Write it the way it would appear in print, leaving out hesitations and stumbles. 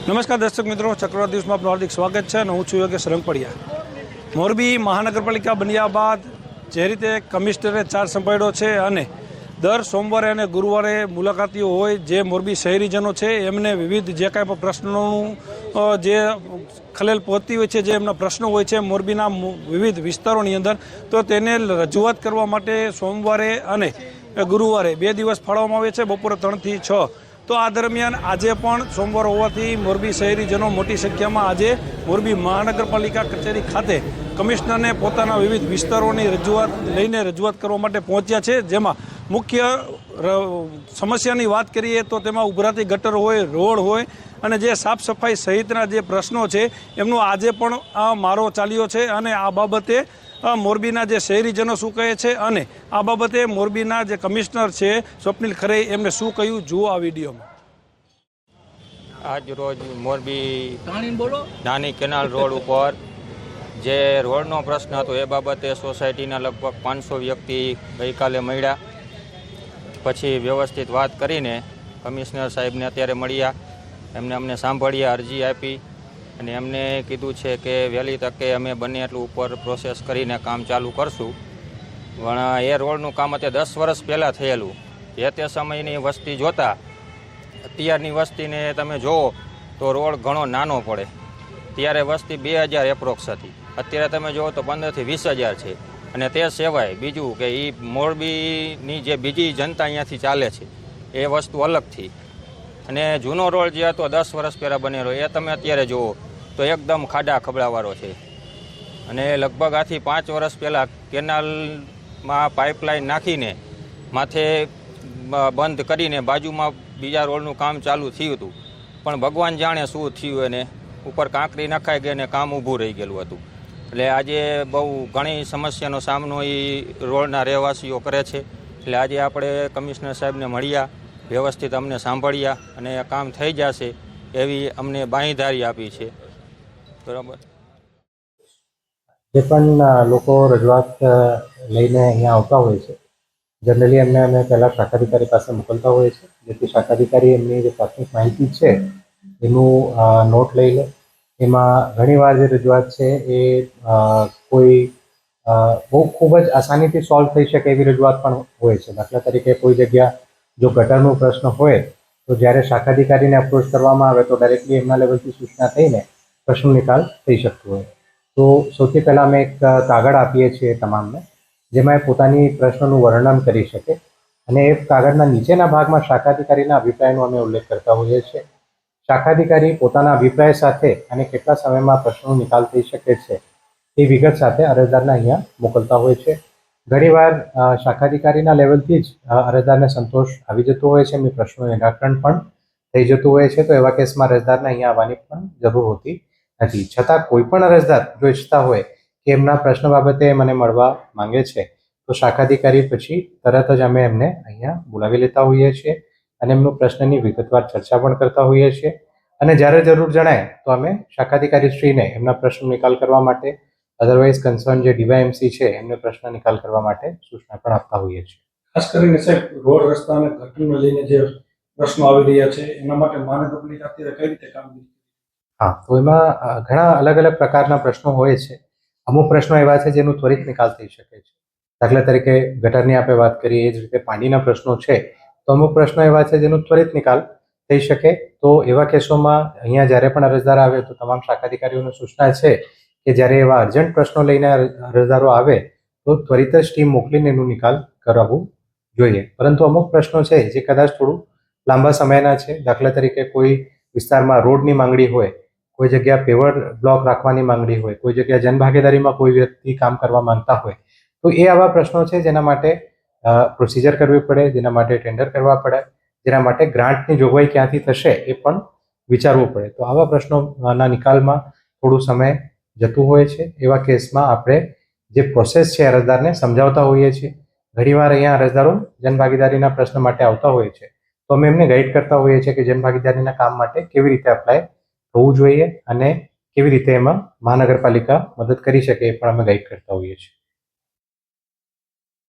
નમસ્કાર દર્શક મિત્રો, ચક્રવાત દિવસમાં આપનું હાર્દિક સ્વાગત છે અને હું છું યોગેશ રંગપડિયા. મોરબી મહાનગરપાલિકા બન્યા બાદ જે રીતે કમિશનરે ચાર્જ સંભાળ્યો છે અને દર સોમવારે અને ગુરુવારે મુલાકાતીઓ હોય જે મોરબી શહેરીજનો છે એમને વિવિધ જે કાંઈ પણ પ્રશ્નોનું જે ખલેલ પહોંચતી હોય છે, જે એમના પ્રશ્નો હોય છે મોરબીના વિવિધ વિસ્તારોની અંદર, તો તેને રજૂઆત કરવા માટે સોમવારે અને ગુરુવારે 2 દિવસ ફાળવવામાં આવે છે, બપોરે 3 થી 6. તો આ દરમિયાન આજે પણ સોમવાર હોવાથી મોરબી શહેરીજનો મોટી સંખ્યામાં આજે મોરબી મહાનગરપાલિકા કચેરી ખાતે કમિશનરને પોતાના વિવિધ વિસ્તારોની રજૂઆત કરવા માટે પહોંચ્યા છે. જેમાં મુખ્ય સમસ્યાની વાત કરીએ તો તેમાં ઉભરાતી ગટર હોય, રોડ હોય અને જે સાફ સફાઈ સહિતના જે પ્રશ્નો છે એમનો આજે પણ મારો ચાલ્યો છે અને આ બાબતે મોરબીના જે શહેરીજનો શું કહે છે અને આ બાબતે મોરબીના જે કમિશનર છે સ્વપ્નિલ ખરે એમને શું કહ્યું, જુઓ આ વિડીયોમાં. આજ રોજ મોરબી નાની કેનાલ રોડ ઉપર જે રોડનો પ્રશ્ન હતો એ બાબતે સોસાયટીના લગભગ 500 વ્યક્તિ ગઈકાલે મળ્યા. પછી વ્યવસ્થિત વાત કરીને કમિશનર સાહેબને અત્યારે મળ્યા, એમને અમને સાંભળ્યા, અરજી આપી અને એમને કીધું છે કે વહેલી તકે અમે બને એટલું ઉપર પ્રોસેસ કરીને કામ ચાલુ કરશું. પણ એ રોડનું કામ અત્યારે 10 વર્ષ પહેલાં થયેલું. જે તે સમયની વસ્તી જોતાં અત્યારની વસ્તીને તમે જુઓ તો રોડ ઘણો નાનો પડે. ત્યારે વસ્તી 2000 એપ્રોક્સ હતી, અત્યારે તમે જુઓ તો 15 થી 20,000 છે. અને તે સિવાય બીજું કે એ મોરબીની જે બીજી જનતા અહીંયાથી ચાલે છે એ વસ્તુ અલગથી. અને જૂનો રોડ જે હતો 10 વર્ષ પહેલાં બનેલો એ તમે અત્યારે જુઓ તો એકદમ ખાડા ખબડાવાળો છે. અને લગભગ આથી 5 વર્ષ પહેલાં કેનાલમાં પાઇપલાઇન નાખીને માથે બંધ કરીને બાજુમાં બીજા રોડનું કામ ચાલુ થયું હતું. પણ ભગવાન જાણે શું થયું, એને ઉપર કાંકરી નખાઈ ગઈ અને કામ ઊભું રહી ગયેલું હતું. એટલે આજે બહુ ઘણી સમસ્યાનો સામનો એ રોડના રહેવાસીઓ કરે છે. એટલે આજે આપણે કમિશનર સાહેબને મળ્યા, વ્યવસ્થિત અમને સાંભળ્યા અને કામ થઈ જશે એવી અમને બાંયધારી આપી છે. બરાબર. જે પણ લોકો રજૂઆત લઈને અહીંયા આવતા હોય છે, જનરલી એમને અમે પહેલાં શાખાધિકારી પાસે મોકલતા હોઈએ છીએ, જેથી શાખાધિકારી એમની જે પ્રાથમિક માહિતી છે એનું નોટ લઈ લે. એમાં ઘણીવાર જે રજૂઆત છે એ કોઈ બહુ ખૂબ જ આસાનીથી સોલ્વ થઈ શકે એવી રજૂઆત પણ હોય છે. દાખલા તરીકે કોઈ જગ્યા જો ગટરનો પ્રશ્ન હોય તો જ્યારે શાખાધિકારીને અપ્રોચ કરવામાં આવે તો ડાયરેક્ટલી એમના લેવલથી સૂચના થઈને પ્રશ્નનો નિકાલ થઈ શકતો હોય. તો સૌથી પહેલાં અમે એક કાગળ આપીએ છીએ તમામને, જેમાં એ પોતાની પ્રશ્નનું વર્ણન કરી શકે અને એ કાગળના નીચેના ભાગમાં શાખાધિકારીના અભિપ્રાયનો અમે ઉલ્લેખ કરતા હોઈએ છીએ. શાખાધિકારી પોતાના અભિપ્રાય સાથે અને કેટલા સમયમાં પ્રશ્નનો નિકાલ થઈ શકે છે એ વિગત સાથે અરજદારને અહીંયા મોકલતા હોય છે. ઘણીવાર શાખાધિકારીના લેવલથી જ અરજદારને સંતોષ આવી જતો હોય છે, એમની પ્રશ્નોનું નિરાકરણ પણ થઈ જતું હોય છે. તો એવા કેસમાં અરજદારને અહીંયા આવવાની પણ જરૂર હોતી નથી. છતાં કોઈ પણ અરજદાર જો ઈચ્છતા હોય કે એમના પ્રશ્ન બાબતે મને મળવા માંગે છે તો શાખાધિકારી પછી તરત જ અમે એમને અહીંયા બોલાવી લેતા હોઈએ છીએ અને એમનું પ્રશ્નની વિગતવાર ચર્ચા પણ કરતા હોઈએ છીએ. અને જ્યારે જરૂર જણાય તો અમે શાખાધિકારીશ્રીને એમના પ્રશ્નનો નિકાલ કરવા માટે, અધરવાઇઝ કન્સર્ન જે ડીવાયએમસી છે એમને પ્રશ્ન નિકાલ કરવા માટે સૂચના પણ આપતા હોઈએ છીએ. ખાસ કરીને સાહેબ, રોડ રસ્તા અને ગટરને લઈને જે પ્રશ્નો આવી રહ્યા છે એના માટે મહાનગરપાલિકા અત્યારે કઈ રીતે કામગીરી? હા, તો એમાં ઘણા અલગ અલગ પ્રકારના પ્રશ્નો હોય છે. અમુક પ્રશ્નો એવા છે જેનું ત્વરિત નિકાલ થઈ શકે છે. દાખલા તરીકે ગટરની આપણે વાત કરીએ, એ જ રીતે પાણીના પ્રશ્નો છે, તો અમુક પ્રશ્નો એવા છે જેનું ત્વરિત નિકાલ થઈ શકે. તો એવા કેસોમાં અહીંયા જ્યારે પણ અરજદાર આવે તો તમામ શાખાધિકારીઓને સૂચના છે કે જ્યારે એવા અર્જન્ટ પ્રશ્નો લઈને અરજદારો આવે તો ત્વરિત જ ટીમ મોકલીને એનું નિકાલ કરાવવું જોઈએ. પરંતુ અમુક પ્રશ્નો છે જે કદાચ થોડું લાંબા સમયના છે. દાખલા તરીકે કોઈ વિસ્તારમાં રોડની માંગણી હોય, કોઈ જગ્યા પેવર બ્લોક રાખવાની માંગણી હોય, કોઈ જગ્યા જનભાગીદારીમાં કોઈ વ્યક્તિ કામ કરવા માંગતા હોય, તો એ આવા પ્રશ્નો છે જેના માટે પ્રોસિજર કરવી પડે, જેના માટે ટેન્ડર કરવા પડે, જેના માટે ગ્રાન્ટની જોગવાઈ ક્યાંથી થશે એ પણ વિચારવું પડે. તો આવા પ્રશ્નોના નિકાલમાં થોડું સમય જતું હોય છે. એવા કેસમાં આપણે જે પ્રોસેસ છે અરજદારને સમજાવતા હોઈએ છીએ. ઘણીવાર અહીંયા અરજદારો જનભાગીદારીના પ્રશ્ન માટે આવતા હોય છે તો અમે એમને ગાઈડ કરતા હોઈએ છીએ કે જનભાગીદારીના કામ માટે કેવી રીતે અપ્લાય થવું જોઈએ અને કેવી રીતે એમાં મહાનગરપાલિકા મદદ કરી શકે એ પણ અમે ગાઈડ કરતા હોઈએ છીએ.